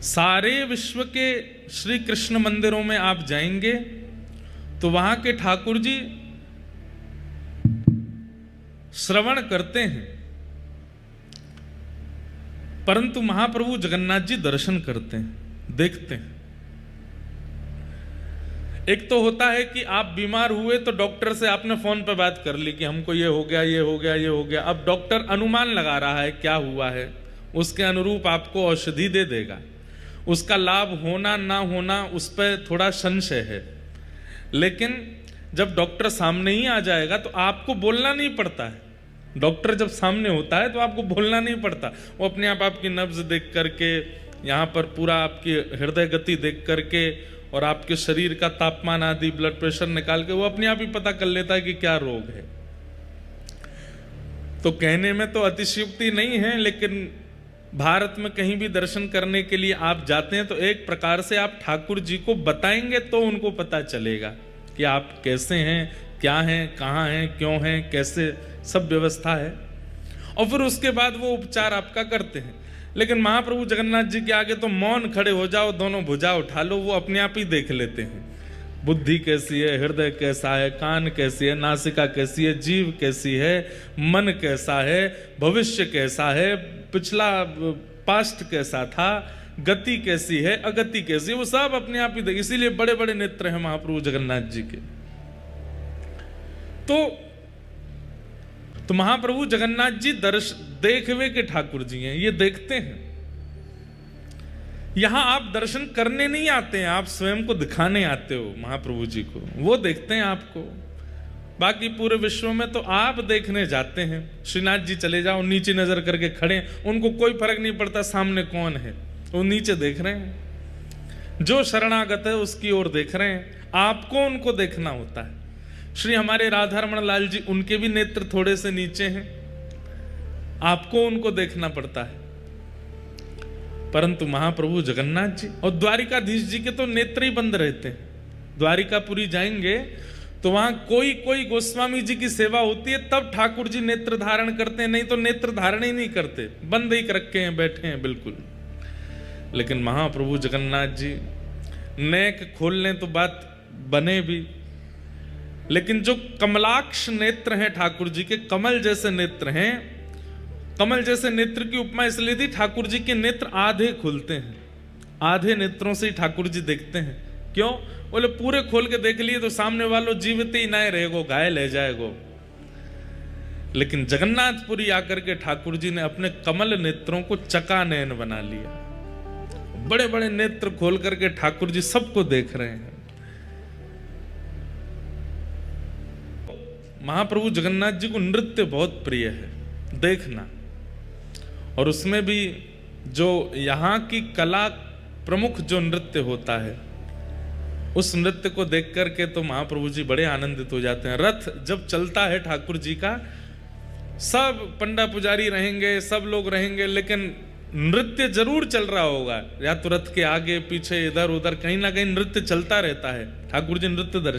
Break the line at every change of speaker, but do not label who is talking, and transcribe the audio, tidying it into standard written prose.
सारे विश्व के श्री कृष्ण मंदिरों में आप जाएंगे तो वहां के ठाकुर जी श्रवण करते हैं, परंतु महाप्रभु जगन्नाथ जी दर्शन करते हैं, देखते हैं। एक तो होता है कि आप बीमार हुए तो डॉक्टर से आपने फोन पर बात कर ली कि हमको ये हो गया, ये हो गया, ये हो गया। अब डॉक्टर अनुमान लगा रहा है क्या हुआ है, उसके अनुरूप आपको औषधि दे देगा। उसका लाभ होना ना होना उस पर थोड़ा संशय है, लेकिन जब डॉक्टर सामने ही आ जाएगा तो आपको बोलना नहीं पड़ता है। डॉक्टर जब सामने होता है तो आपको बोलना नहीं पड़ता, वो अपने आप आपकी नब्ज देख करके, यहाँ पर पूरा आपकी हृदय गति देख करके और आपके शरीर का तापमान आदि, ब्लड प्रेशर निकाल के वो अपने आप ही पता कर लेता है कि क्या रोग है। तो कहने में तो अतिशयोक्ति नहीं है, लेकिन भारत में कहीं भी दर्शन करने के लिए आप जाते हैं तो एक प्रकार से आप ठाकुर जी को बताएंगे तो उनको पता चलेगा कि आप कैसे हैं, क्या हैं, कहाँ हैं, क्यों हैं, कैसे सब व्यवस्था है, और फिर उसके बाद वो उपचार आपका करते हैं। लेकिन महाप्रभु जगन्नाथ जी के आगे तो मौन खड़े हो जाओ, दोनों भुजा उठा लो, वो अपने आप ही देख लेते हैं। बुद्धि कैसी है, हृदय कैसा है, कान कैसी है, नासिका कैसी है, जीव कैसी है, मन कैसा है, भविष्य कैसा है, पिछला पास्ट कैसा था, गति कैसी है, अगति कैसी है, वो सब अपने आप ही देख। इसीलिए बड़े बड़े नेत्र हैं महाप्रभु जगन्नाथ जी के। तो महाप्रभु जगन्नाथ जी देखवे के ठाकुर जी हैं, ये देखते हैं। यहां आप दर्शन करने नहीं आते हैं, आप स्वयं को दिखाने आते हो महाप्रभु जी को, वो देखते हैं आपको। बाकी पूरे विश्व में तो आप देखने जाते हैं। श्रीनाथ जी चले जाओ, नीचे नजर करके खड़े, उनको कोई फर्क नहीं पड़ता सामने कौन है, वो नीचे देख रहे हैं। जो शरणागत है उसकी ओर देख रहे हैं, आपको उनको देखना होता है। श्री हमारे राधा रमण लाल जी, उनके भी नेत्र थोड़े से नीचे हैं, आपको उनको देखना पड़ता है। परंतु महाप्रभु जगन्नाथ जी और द्वारिकाधीश जी के तो नेत्र ही बंद रहते हैं। द्वारिकापुरी जाएंगे तो वहां कोई गोस्वामी जी की सेवा होती है, तब ठाकुर जी नेत्र धारण करते हैं, नहीं तो नेत्र धारण ही नहीं करते, बंद ही रखे हैं, बैठे हैं बिल्कुल। लेकिन महाप्रभु जगन्नाथ जी नेक खोल लें तो बात बने भी, लेकिन जो कमलाक्ष नेत्र हैं ठाकुर जी के, कमल जैसे नेत्र हैं। कमल जैसे नेत्र की उपमा इसलिए दी, ठाकुर जी के नेत्र आधे खुलते हैं, आधे नेत्रों से ही ठाकुर जी देखते हैं। क्यों? बोले पूरे खोल के देख लिए तो सामने वालों जीवित ही ना रहेगो, घायल ले जाएगो। लेकिन जगन्नाथपुरी आकर के ठाकुर जी ने अपने कमल नेत्रों को चकानयन बना लिया। बड़े बड़े नेत्र खोल करके ठाकुर जी सबको देख रहे हैं। महाप्रभु जगन्नाथ जी को नृत्य बहुत प्रिय है, देखना। और उसमें भी जो यहाँ की कला प्रमुख जो नृत्य होता है, उस नृत्य को देख करके तो महाप्रभु जी बड़े आनंदित हो जाते हैं। रथ जब चलता है ठाकुर जी का, सब पंडा पुजारी रहेंगे, सब लोग रहेंगे, लेकिन नृत्य जरूर चल रहा होगा, या तो रथ के आगे पीछे इधर उधर कहीं ना कहीं नृत्य चलता रहता है। ठाकुर जी नृत्य दर्शन